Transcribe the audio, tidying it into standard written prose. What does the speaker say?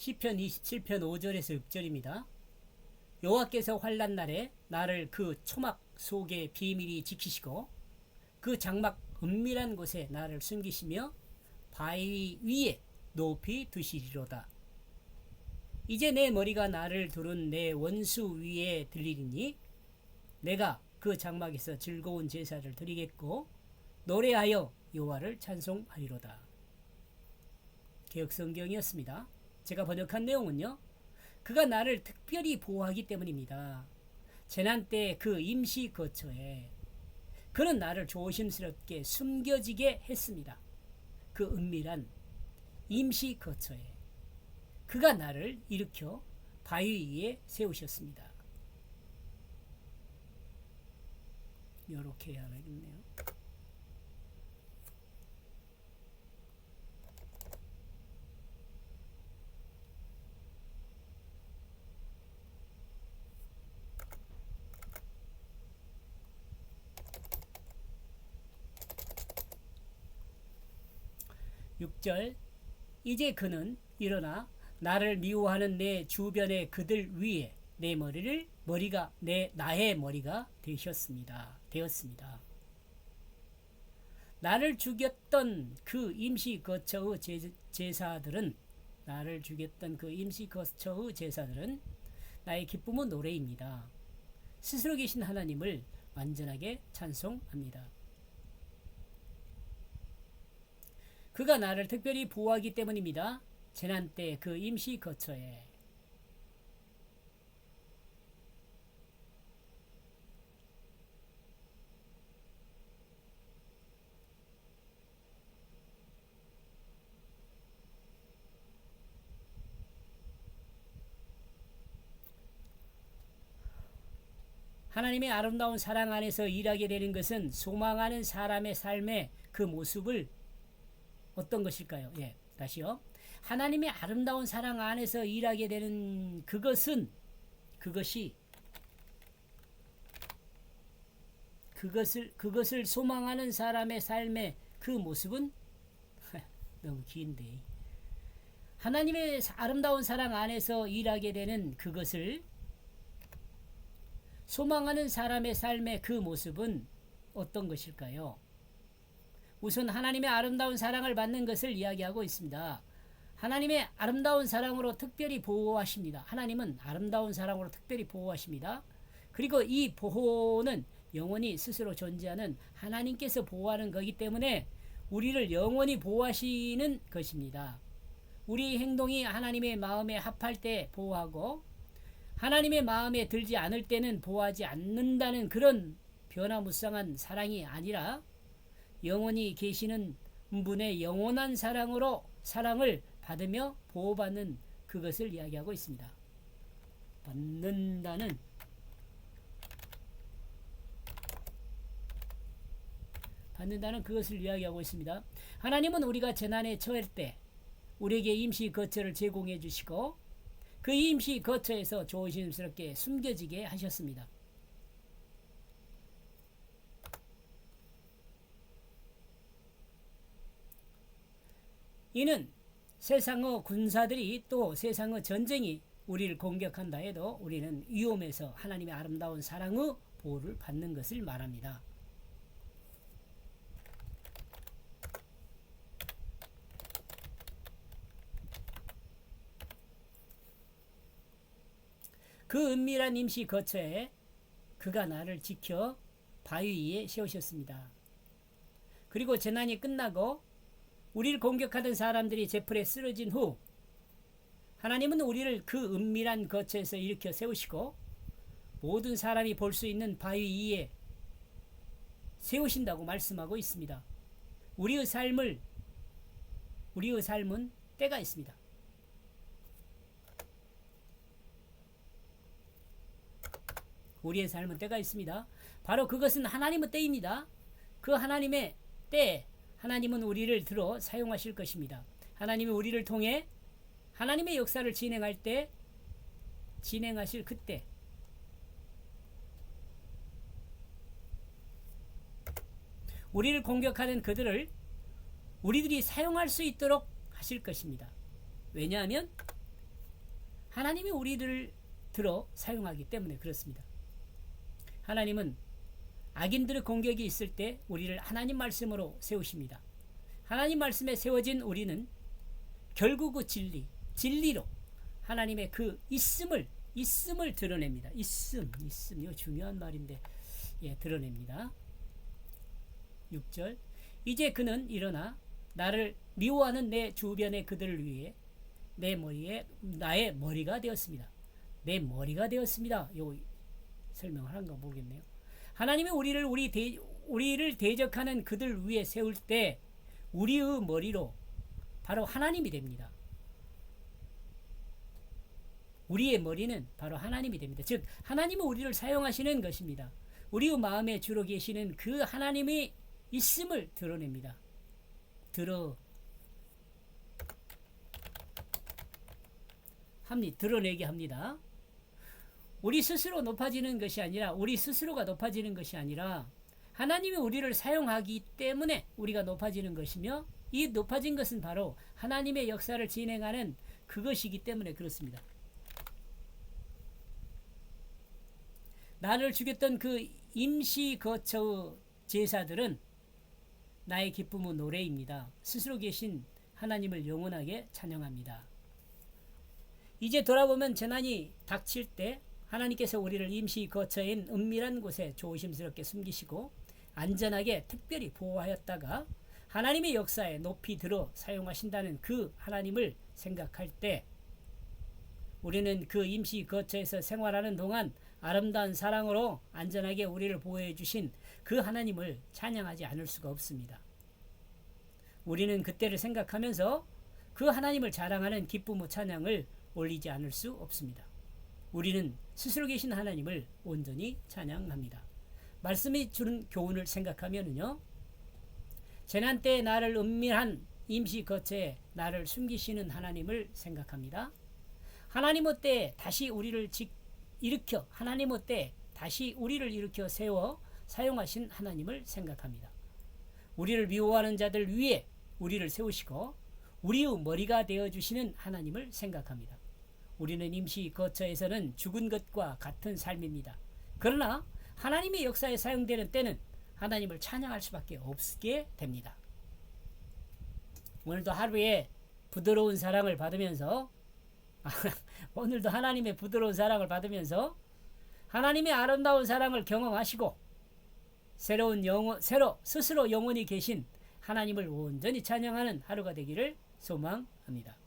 시편 27편 5절에서 6절입니다. 여호와께서 환난 날에 나를 그 초막 속에 비밀히 지키시고 그 장막 은밀한 곳에 나를 숨기시며 바위 위에 높이 두시리로다. 이제 내 머리가 나를 두른 내 원수 위에 들리리니 내가 그 장막에서 즐거운 제사를 드리겠고 노래하여 여호와를 찬송하리로다. 개역성경이었습니다. 제가 번역한 내용은요, 그가 나를 특별히 보호하기 때문입니다. 재난 때 그 임시 거처에 그는 나를 조심스럽게 숨겨지게 했습니다. 그 은밀한 임시 거처에 그가 나를 일으켜 바위 위에 세우셨습니다. 이렇게 해야겠네요. 6절 이제 그는 일어나 나를 미워하는 내 주변의 그들 위에 내 머리가 나의 머리가 되었습니다. 나를 죽였던 그 임시 거처의 제사들은 나의 기쁨은 노래입니다. 스스로 계신 하나님을 완전하게 찬송합니다. 그가 나를 특별히 보호하기 때문입니다. 재난 때 그 임시 거처에 하나님의 아름다운 사랑 안에서 일하게 되는 것은 소망하는 사람의 삶의 그 모습을 어떤 것일까요? 다시요. 하나님의 아름다운 사랑 안에서 일하게 되는 그것을 소망하는 사람의 삶의 그 모습은 너무 긴데. 하나님의 아름다운 사랑 안에서 일하게 되는 그것을 소망하는 사람의 삶의 그 모습은 어떤 것일까요? 우선 하나님의 아름다운 사랑을 받는 것을 이야기하고 있습니다. 하나님의 아름다운 사랑으로 특별히 보호하십니다. 하나님은 아름다운 사랑으로 특별히 보호하십니다. 그리고 이 보호는 영원히 스스로 존재하는 하나님께서 보호하는 거기 때문에 우리를 영원히 보호하시는 것입니다. 우리 행동이 하나님의 마음에 합할 때 보호하고 하나님의 마음에 들지 않을 때는 보호하지 않는다는 그런 변화무쌍한 사랑이 아니라 영원히 계시는 분의 영원한 사랑을 받으며 보호받는 그것을 이야기하고 있습니다. 받는다는 그것을 이야기하고 있습니다. 하나님은 우리가 재난에 처할 때 우리에게 임시 거처를 제공해 주시고 그 임시 거처에서 조심스럽게 숨겨지게 하셨습니다. 이는 세상의 군사들이 또 세상의 전쟁이 우리를 공격한다 해도 우리는 위험에서 하나님의 아름다운 사랑의 보호를 받는 것을 말합니다. 그 은밀한 임시 거처에 그가 나를 지켜 바위 위에 세우셨습니다. 그리고 재난이 끝나고 우리를 공격하던 사람들이 제풀에 쓰러진 후 하나님은 우리를 그 은밀한 거처에서 일으켜 세우시고 모든 사람이 볼 수 있는 바위 위에 세우신다고 말씀하고 있습니다. 우리의 삶은 때가 있습니다. 우리의 삶은 때가 있습니다. 바로 그것은 하나님의 때입니다. 그 하나님의 때 하나님은 우리를 들어 사용하실 것입니다. 하나님이 우리를 통해 하나님의 역사를 진행하실 그때 우리를 공격하는 그들을 우리들이 사용할 수 있도록 하실 것입니다. 왜냐하면 하나님이 우리를 들어 사용하기 때문에 그렇습니다. 하나님은 악인들의 공격이 있을 때 우리를 하나님 말씀으로 세우십니다. 하나님 말씀에 세워진 우리는 결국 그 진리로 하나님의 그 있음을 드러냅니다. 있음 이거 중요한 말인데 드러냅니다. 6절 이제 그는 일어나 나를 미워하는 내 주변의 그들을 위해 나의 머리가 되었습니다. 내 머리가 되었습니다. 요 설명을 하는가 모르겠네요. 하나님이 우리를 대적하는 그들 위에 세울 때 우리의 머리로 바로 하나님이 됩니다. 우리의 머리는 바로 하나님이 됩니다. 즉 하나님이 우리를 사용하시는 것입니다. 우리의 마음에 주로 계시는 그 하나님의 있음을 드러냅니다. 드러내게 합니다. 우리 스스로 높아지는 것이 아니라 우리 스스로가 높아지는 것이 아니라 하나님이 우리를 사용하기 때문에 우리가 높아지는 것이며 이 높아진 것은 바로 하나님의 역사를 진행하는 그것이기 때문에 그렇습니다. 나를 죽였던 그 임시 거처의 제사들은 나의 기쁨의 노래입니다. 스스로 계신 하나님을 영원하게 찬양합니다. 이제 돌아보면 재난이 닥칠 때 하나님께서 우리를 임시 거처인 은밀한 곳에 조심스럽게 숨기시고 안전하게 특별히 보호하였다가 하나님의 역사에 높이 들어 사용하신다는 그 하나님을 생각할 때 우리는 그 임시 거처에서 생활하는 동안 아름다운 사랑으로 안전하게 우리를 보호해 주신 그 하나님을 찬양하지 않을 수가 없습니다. 우리는 그때를 생각하면서 그 하나님을 자랑하는 기쁨의 찬양을 올리지 않을 수 없습니다. 우리는 스스로 계신 하나님을 온전히 찬양합니다. 말씀이 주는 교훈을 생각하면요, 재난 때에 나를 은밀한 임시 거처에 나를 숨기시는 하나님을 생각합니다. 하나님의 때에 다시 우리를 일으켜 세워 사용하신 하나님을 생각합니다. 우리를 미워하는 자들 위에 우리를 세우시고 우리의 머리가 되어주시는 하나님을 생각합니다. 우리는 임시 거처에서는 죽은 것과 같은 삶입니다. 그러나 하나님의 역사에 사용되는 때는 하나님을 찬양할 수밖에 없게 됩니다. 오늘도 하루에 부드러운 사랑을 받으면서 오늘도 하나님의 부드러운 사랑을 받으면서 하나님의 아름다운 사랑을 경험하시고 스스로 영원히 계신 하나님을 온전히 찬양하는 하루가 되기를 소망합니다.